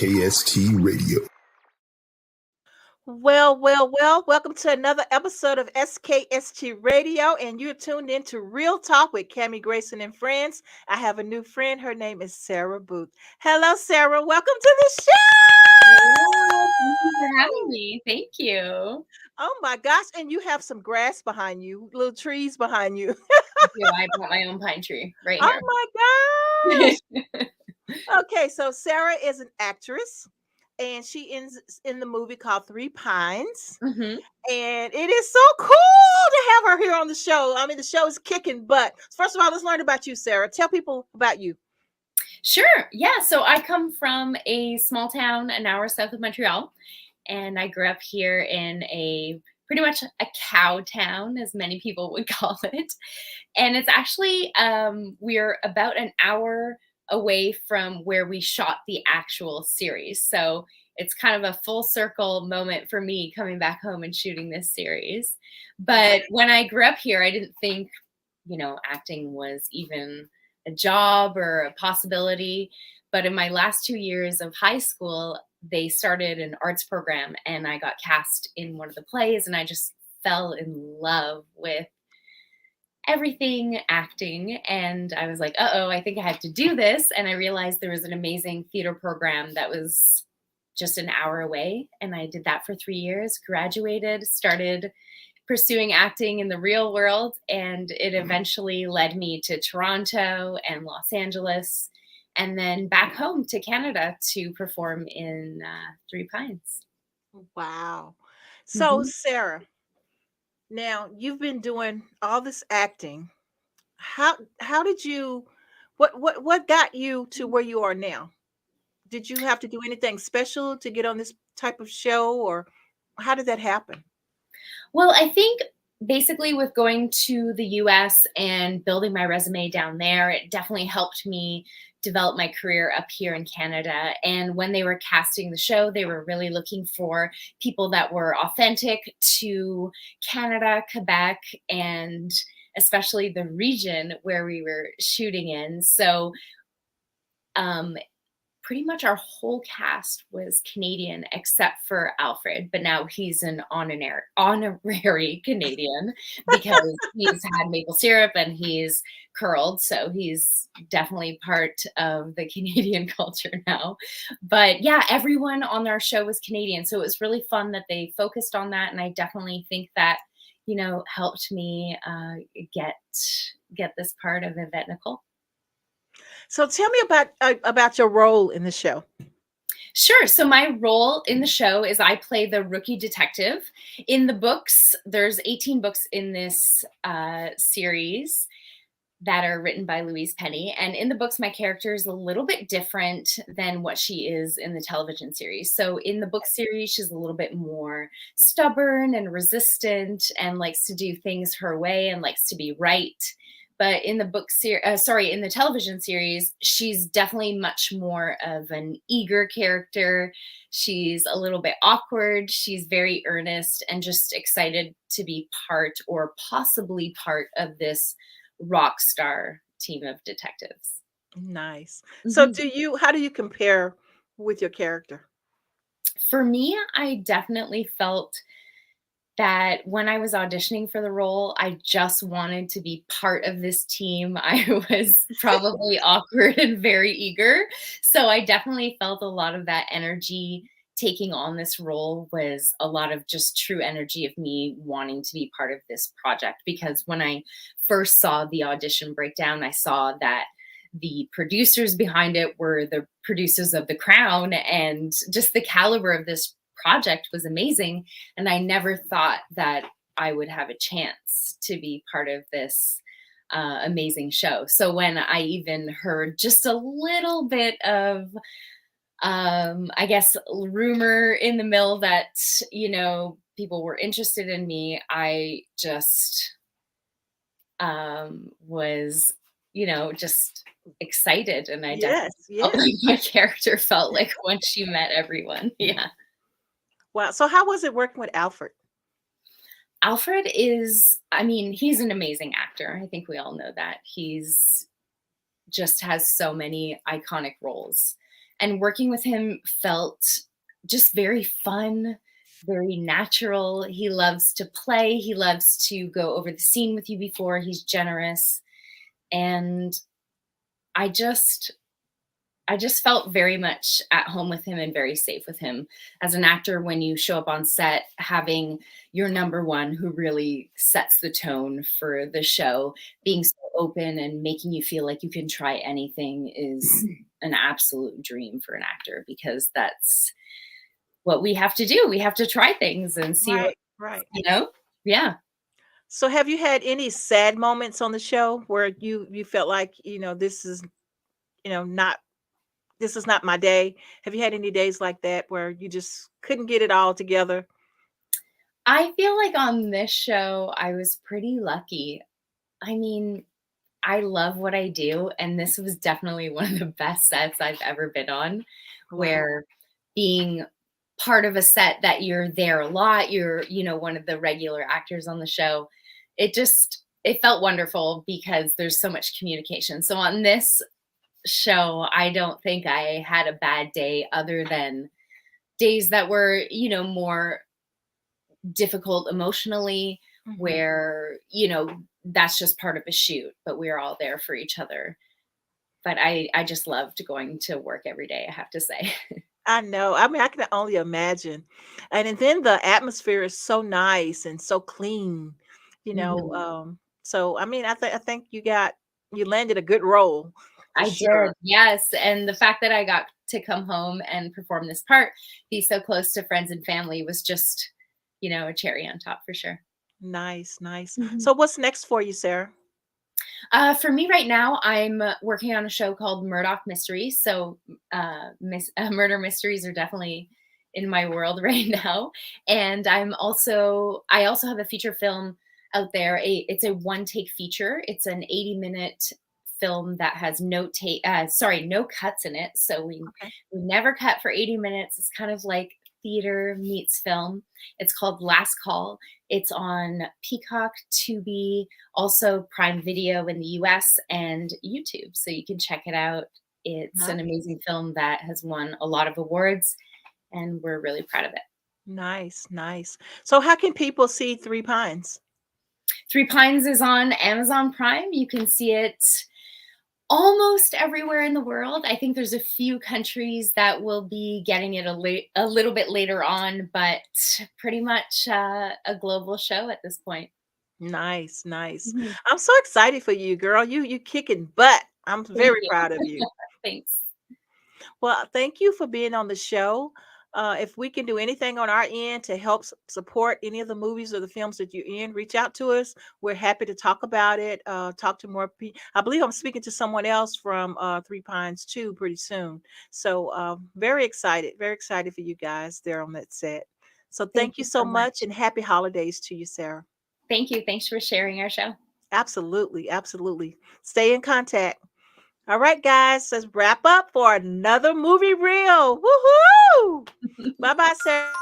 SKST Radio. Well, well, well, welcome to another episode of SKST Radio, and you're tuned in to Real Talk with Cammie, Grayson, and friends. I have a new friend. Her name is Sarah Booth. Hello, Sarah. Welcome to the Hello. Thank you for having show. me. Thank you. Oh my gosh, and you have some grass behind you, little trees behind you. I brought my own pine tree right here. Oh my gosh. Okay, so Sarah is an actress, and she is in the movie called Three Pines. hmm And it is so cool to have her here on the show. I mean, the show is kicking butt. First of all, let's learn about you, Sarah. Tell people about you. Sure. Yeah. So I come from a small town an hour south of Montreal, and I grew up here in a pretty much a cow town, as many people would call it. And it's actually, we're about an hour away from where we shot the actual series. So it's kind of a full circle moment for me coming back home and shooting this series. But when I grew up here, I didn't think, acting was even a job or a possibility. But in my last 2 years of high school, they started an arts program and I got cast in one of the plays, and I just fell in love with everything acting. And I was like, I think I have to do this. And I realized there was an amazing theater program that was just an hour away. And I did that for 3 years, graduated, started pursuing acting in the real world. And it eventually led me to Toronto and Los Angeles, and then back home to Canada to perform in Three Pines. Wow. So, Sarah, now you've been doing all this acting. How did you what got you to where you are now? Did you have to do anything special to get on this type of show, or how did that happen? Well, I think basically with going to the US and building my resume down there, it definitely helped me develop my career up here in Canada. And when they were casting the show, they were really looking for people that were authentic to Canada, Quebec, and especially the region where we were shooting in. So pretty much our whole cast was Canadian except for Alfred, but now he's an honorary Canadian because he's had maple syrup and he's curled. So he's definitely part of the Canadian culture now. But yeah, everyone on our show was Canadian. So it was really fun that they focused on that. And I definitely think that, helped me get this part of Yvette Nichol. So tell me about your role in the show. Sure. So my role in the show is I play the rookie detective. In the books, there's 18 books in this series that are written by Louise. And in the books, my character is a little bit different than what she is in the television series. So in the book series, she's a little bit more stubborn and resistant and likes to do things her way and likes to be right. But in the in the television series, she's definitely much more of an eager character. She's a little bit awkward. She's very earnest and just excited to be part or possibly part of this rock star team of detectives. Nice. So how do you compare with your character? For me, I definitely felt that when I was auditioning for the role, I just wanted to be part of this team. I was probably awkward and very eager. So I definitely felt a lot of that energy taking on this role was a lot of just true energy of me wanting to be part of this project. Because when I first saw the audition breakdown, I saw that the producers behind it were the producers of The Crown, and just the caliber of this project was amazing. And I never thought that I would have a chance to be part of this amazing show. So when I even heard just a little bit of, I guess, rumor in the mill that, people were interested in me, I just was, just excited. And I definitely felt like my character felt like when she met everyone. Yeah. Wow. So how was it working with Alfred? Alfred he's an amazing actor. I think we all know that. He's just has so many iconic roles. and working with him felt just very fun, very natural. He loves to play. He loves to go over the scene with you before. He's generous. And I just I just felt very much at home with him and very safe with him. As an actor, when you show up on set, having your number one who really sets the tone for the show, being so open and making you feel like you can try anything is an absolute dream for an actor, because that's what we have to do. We have to try things and see what, Right, right. Yeah. So have you had any sad moments on the show where you felt like, this is, not this is not my day? Have you had any days like that where you just couldn't get it all together? I feel like on this show, I was pretty lucky. I mean, I love what I do, and this was definitely one of the best sets I've ever been on, Wow. where being part of a set that you're there a lot, you're, one of the regular actors on the show. It felt wonderful because there's so much communication. So on this show, I don't think I had a bad day, other than days that were, more difficult emotionally, Mhm. where, that's just part of a shoot, but we're all there for each other. But I just loved going to work every day, I have to say. I know. I mean, I can only imagine. And then the atmosphere is so nice and so clean, you know. Mhm. So I mean, I think you landed a good role for I did, sure. yes, and the fact that I got to come home and perform this part, be so close to friends and family, was just, a cherry on top for sure. Nice, nice. Mhm. So what's next for you, Sarah? For me right now, I'm working on a show called Murdoch Mysteries. So, murder mysteries are definitely in my world right now. And I also have a feature film out there. It's a one take feature. It's an 80-minute film that has no cuts in it. So Okay. we never cut for 80 minutes. It's kind of like theater meets film. It's called Last Call. It's on Peacock, Tubi, also Prime Video in the US, and YouTube. So you can check it out. It's an Nice. amazing film that has won a lot of awards, and we're really proud of it. Nice, nice. So how can people see Three Pines? Three Pines is on Amazon Prime. You can see it almost everywhere in the world. I think there's a few countries that will be getting it a little bit later on, but pretty much a global show at this point. Nice, nice. Mhm. I'm so excited for you, girl. You kicking butt. I'm Thank very you. proud of you. Thanks. Well, thank you for being on the show. If we can do anything on our end to help support any of the movies or the films that you're in, reach out to us. We're happy to talk about it. Talk to more people. I believe I'm speaking to someone else from Three Pines too pretty soon. So very excited for you guys there on that set. So Thank thank you you so so much much. and happy holidays to you, Sarah. Thank you. Thanks for sharing our show. Absolutely, absolutely. Stay in contact. All right, guys, let's wrap up for another movie reel. Woohoo! Bye bye, Sarah.